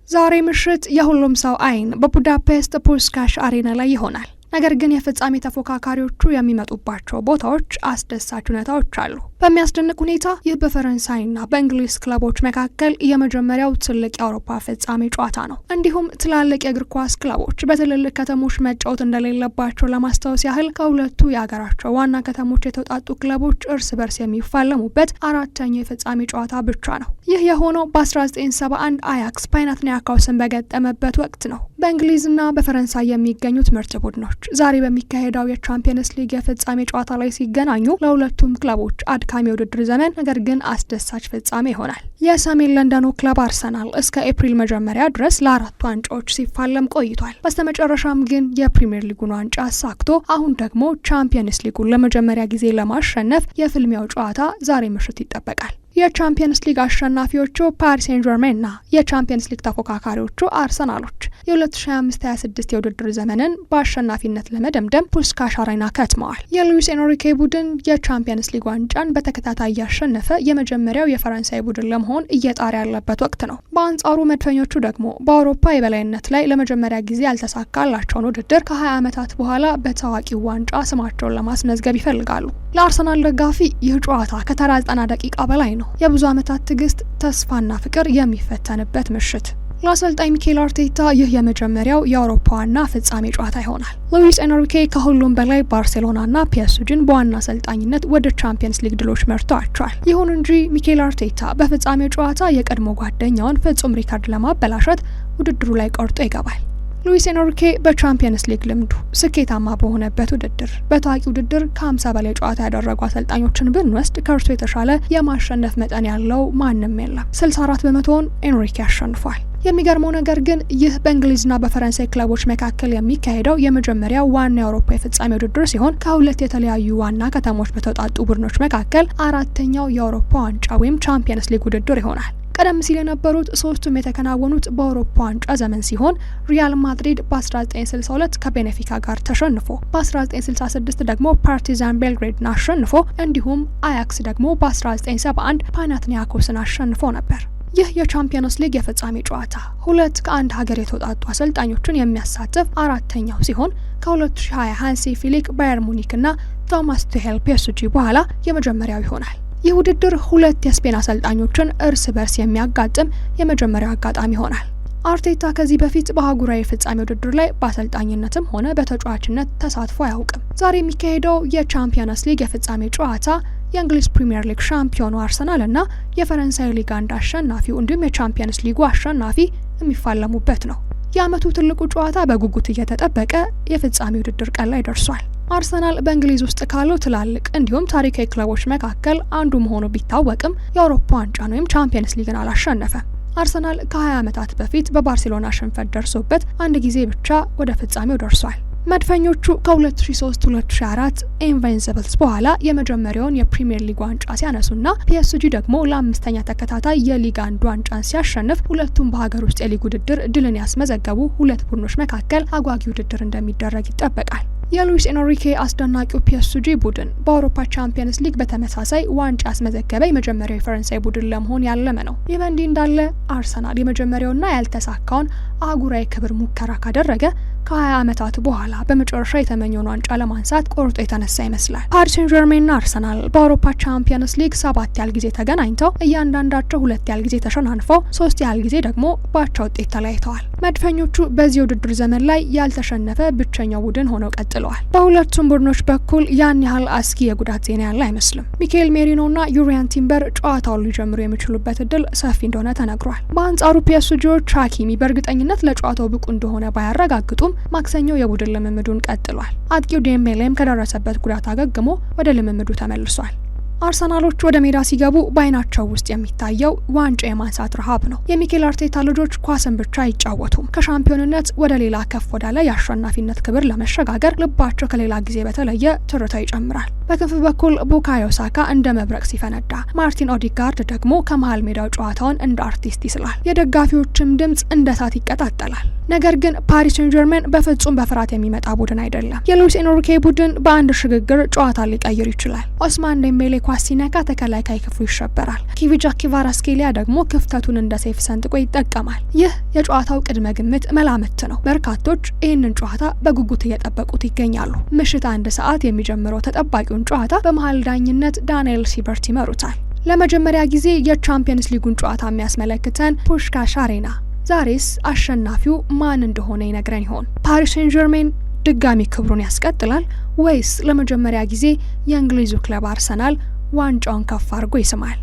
ዛሬ ምሽት የሁሉም ሰው አይን በቡዳፔስት ፑሽካሽ አሬና ላይ ይሆናል። ነገር ግን የፍጻሜ ተፎካካሪዎቹ የሚመጡባቸው ቦታዎች አስደሳች ሁኔታዎች አሉ። በሚያስደንቅ ሁኔታ ይህ በፈረንሳይና በእንግሊዝ ክለቦች መካከል የመጀመሪያው ትልቅ የአውሮፓ ፍጻሜ ጨዋታ ነው። እንዲሁም ትላልቅ የእግር ኳስ ክለቦች በትልልቅ ከተሞች መጫወት እንደሌለባቸው ለማስታወስ ያህል ከሁለቱ የሀገራቸው ዋና ከተሞች የተውጣጡ ክለቦች እርስ በርስ የሚፋለሙበት አራተኛው የፍጻሜ ጨዋታ ብቻ ነው። ይህ የሆነው በ1971 አያክስ ፓናትናይኮስን በገጠመበት ወቅት ነው። በእንግሊዝና በፈረንሳይ የሚገኙት ምርጥ ቡድኖች ዛሬ በሚካሄደው የቻምፒየንስ ሊግ የፍጻሜ ጨዋታ ላይ ሲገናኙ ለሁለቱም ክለቦች አድካሚ የውድድር ዘመን ነገር ግን አስደሳች ፍጻሜ ይሆናል። የሰሜን ለንደኑ ክለብ አርሰናል እስከ ኤፕሪል መጀመሪያ ድረስ ለአራቱ ዋንጫዎች ሲፋለም ቆይቷል። በስተመጨረሻም ግን የፕሪሚየር ሊጉን ዋንጫ አሳክቶ አሁን ደግሞ ቻምፒየንስ ሊጉን ለመጀመሪያ ጊዜ ለማሸነፍ የፍልሚያው ጨዋታ ዛሬ ምሽት ይጠበቃል። የቻምፒየንስ ሊግ አሸናፊዎቹ ፓሪስ ሴን ጀርሜንና የቻምፒየንስ ሊግ ተፎካካሪዎቹ አርሰናሎች የ2025-26 የውድድር ዘመንን በአሸናፊነት ለመደምደም ፑሽካሽ አሬና ከትመዋል። የሉዊስ ኤንሪኬ ቡድን የቻምፒየንስ ሊግ ዋንጫን በተከታታይ ያሸነፈ የመጀመሪያው የፈረንሳይ ቡድን ለመሆን እየጣረ ያለበት ወቅት ነው። በአንጻሩ መድፈኞቹ ደግሞ በአውሮፓ የበላይነት ላይ ለመጀመሪያ ጊዜ ያልተሳካላቸውን ውድድር ከ20 ዓመታት በኋላ በታዋቂው ዋንጫ ስማቸውን ለማስመዝገብ ይፈልጋሉ። ለአርሰናል ደጋፊ ይህ ጨዋታ ከተራ 90 ደቂቃ በላይ ነው። የብዙ ዓመታት ትዕግስት፣ ተስፋና ፍቅር የሚፈተንበት ምሽት። ለአሰልጣኝ ሚኬል አርቴታ ይህ የመጀመሪያው የአውሮፓ ዋና ፍጻሜ ጨዋታ ይሆናል። ሉዊስ ኤንሪኬ ከሁሉም በላይ ባርሴሎናና ፒኤስጂን በዋና አሰልጣኝነት ወደ ቻምፒየንስ ሊግ ድሎች መርተዋቸዋል። ይሁን እንጂ ሚኬል አርቴታ በፍጻሜው ጨዋታ የቀድሞ ጓደኛውን ፍጹም ሪካርድ ለማበላሸት ውድድሩ ላይ ቆርጦ ይገባል። ሉዊስ ኤንሪኬ በቻምፒየንስ ሊግ ልምዱ ስኬታማ በሆነበት ውድድር በታዋቂ ውድድር ከ50 በላይ ጨዋታ ያደረጉ አሰልጣኞችን ብንወስድ ከእርሱ የተሻለ የማሸነፍ መጠን ያለው ማንም የለም። 64 በመቶውን ኤንሪኬ አሸንፏል። የሚገርመው ነገር ግን ይህ በእንግሊዝና በፈረንሳይ ክለቦች መካከል የሚካሄደው የመጀመሪያው ዋና የአውሮፓ የፍጻሜ ውድድር ሲሆን ከሁለት የተለያዩ ዋና ከተሞች በተውጣጡ ቡድኖች መካከል አራተኛው የአውሮፓ ዋንጫ ወይም ቻምፒየንስ ሊግ ውድድር ይሆናል። ቀደም ሲል የነበሩት ሶስቱም የተከናወኑት በአውሮፓ ዋንጫ ዘመን ሲሆን ሪያል ማድሪድ በ1962 ከቤኔፊካ ጋር ተሸንፎ በ1966 ደግሞ ፓርቲዛን ቤልግሬድን አሸንፎ እንዲሁም አያክስ ደግሞ በ1971 ፓናትናይኮስን አሸንፎ ነበር። ይህ የቻምፒየንስ ሊግ የፍጻሜ ጨዋታ ሁለት ከአንድ ሀገር የተውጣጡ አሰልጣኞችን የሚያሳትፍ አራተኛው ሲሆን ከ2020 ሃንሲ ፊሊክ ባየር ሙኒክና ቶማስ ቱሄል ፒኤስጂ በኋላ የመጀመሪያው ይሆናል። ይህ ውድድር ሁለት የስፔን አሰልጣኞችን እርስ በርስ የሚያጋጥም የመጀመሪያው አጋጣሚ ይሆናል። አርቴታ ከዚህ በፊት በአህጉራዊ የፍጻሜ ውድድር ላይ በአሰልጣኝነትም ሆነ በተጫዋችነት ተሳትፎ አያውቅም። ዛሬ የሚካሄደው የቻምፒየንስ ሊግ የፍጻሜ ጨዋታ የእንግሊዝ ፕሪሚየር ሊግ ሻምፒዮኑ አርሰናል እና የፈረንሳይ ሊግ አንድ አሸናፊው እንዲሁም የቻምፒየንስ ሊጉ አሸናፊ የሚፋለሙበት ነው። የዓመቱ ትልቁ ጨዋታ በጉጉት እየተጠበቀ የፍጻሜ ውድድር ቀን ላይ ደርሷል። አርሰናል በእንግሊዝ ውስጥ ካሉ ትላልቅ እንዲሁም ታሪካዊ ክለቦች መካከል አንዱ መሆኑ ቢታወቅም የአውሮፓ ዋንጫን ወይም ቻምፒየንስ ሊግን አላሸነፈም። አርሰናል ከ20 ዓመታት በፊት በባርሴሎና ሽንፈት ደርሶበት አንድ ጊዜ ብቻ ወደ ፍጻሜው ደርሷል። መድፈኞቹ ከ2003-2004 ኢንቫይንሲብልስ በኋላ የመጀመሪያውን የፕሪሚየር ሊግ ዋንጫ ሲያነሱና ፒኤስጂ ደግሞ ለአምስተኛ ተከታታይ የሊግ አንድ ዋንጫን ሲያሸንፍ ሁለቱም በሀገር ውስጥ የሊግ ውድድር ድልን ያስመዘገቡ ሁለት ቡድኖች መካከል አጓጊ ውድድር እንደሚደረግ ይጠበቃል። የሉዊስ ኤንሪኬ አስደናቂው ፒኤስጂ ቡድን በአውሮፓ ቻምፒየንስ ሊግ በተመሳሳይ ዋንጫ ያስመዘገበ የመጀመሪያው የፈረንሳይ ቡድን ለመሆን ያለመ ነው። ይህ በእንዲህ እንዳለ አርሰናል የመጀመሪያውና ያልተሳካውን አህጉራዊ ክብር ሙከራ ካደረገ ከ20 ዓመታት በኋላ በመጨረሻ የተመኘውን ዋንጫ ለማንሳት ቆርጦ የተነሳ ይመስላል። ፓሪስ ሴን ጀርሜንና አርሰናል በአውሮፓ ቻምፒየንስ ሊግ 7 ያህል ጊዜ ተገናኝተው እያንዳንዳቸው 2 ያህል ጊዜ ተሸናንፈው 3 ያህል ጊዜ ደግሞ በአቻ ውጤት ተለያይተዋል። መድፈኞቹ በዚህ የውድድር ዘመን ላይ ያልተሸነፈ ብቸኛው ቡድን ሆነው ቀጥለዋል። በሁለቱም ቡድኖች በኩል ያን ያህል አስጊ የጉዳት ዜና ያለ አይመስልም። ሚካኤል ሜሪኖና ዩሪያን ቲምበር ጨዋታውን ሊጀምሩ የሚችሉበት እድል ሰፊ እንደሆነ ተነግሯል። በአንጻሩ ፒኤስጂዎች ሀኪሚ በእርግጠኝነት ለጨዋታው ብቁ እንደሆነ ባያረጋግጡም ማክሰኞ የቡድን ልምምዱን ቀጥሏል። አጥቂው ዴምቤሌም ከደረሰበት ጉዳት አገግሞ ወደ ልምምዱ ተመልሷል። አርሰናሎች ወደ ሜዳ ሲገቡ በአይናቸው ውስጥ የሚታየው ዋንጫ የማንሳት ረሃብ ነው። የሚኬል አርቴታ ልጆች ኳስን ብቻ አይጫወቱም። ከሻምፒዮንነት ወደ ሌላ ከፍ ወዳለ የአሸናፊነት ክብር ለመሸጋገር ልባቸው ከሌላ ጊዜ በተለየ ትርታ ይጨምራል። በክንፍ በኩል ቡካዮ ሳካ እንደ መብረቅ ሲፈነዳ፣ ማርቲን ኦዲጋርድ ደግሞ ከመሃል ሜዳው ጨዋታውን እንደ አርቲስት ይስላል። የደጋፊዎችም ድምጽ እንደ እሳት ይቀጣጠላል። ነገር ግን ፓሪስ ሴን ጀርሜን በፍጹም በፍርሃት የሚመጣ ቡድን አይደለም። የሉዊስ ኤንሪኬ ቡድን በአንድ ሽግግር ጨዋታ ሊቀይር ይችላል። ኦስማን ዴምቤሌ ኳስ ሲነካ ተከላካይ ክፍሉ ይሸበራል። ኪቪቻ ክቫራትስኬሊያ ደግሞ ክፍተቱን እንደ ሰይፍ ሰንጥቆ ይጠቀማል። ይህ የጨዋታው ቅድመ ግምት መላምት ነው። በርካቶች ይህንን ጨዋታ በጉጉት እየጠበቁት ይገኛሉ። ምሽት 1 ሰዓት የሚጀምረው ተጠባቂውን ጨዋታ በመሃል ዳኝነት ዳንኤል ሲበርት ይመሩታል። ለመጀመሪያ ጊዜ የቻምፒየንስ ሊጉን ጨዋታ የሚያስመለክተን ፑሽካሽ አሬና ዛሬስ አሸናፊው ማን እንደሆነ ይነግረን ይሆን? ፓሪስ ሴን ጀርሜን ድጋሚ ክብሩን ያስቀጥላል ወይስ ለመጀመሪያ ጊዜ የእንግሊዙ ክለብ አርሰናል ዋንጫውን ከፍ አድርጎ ይስማል?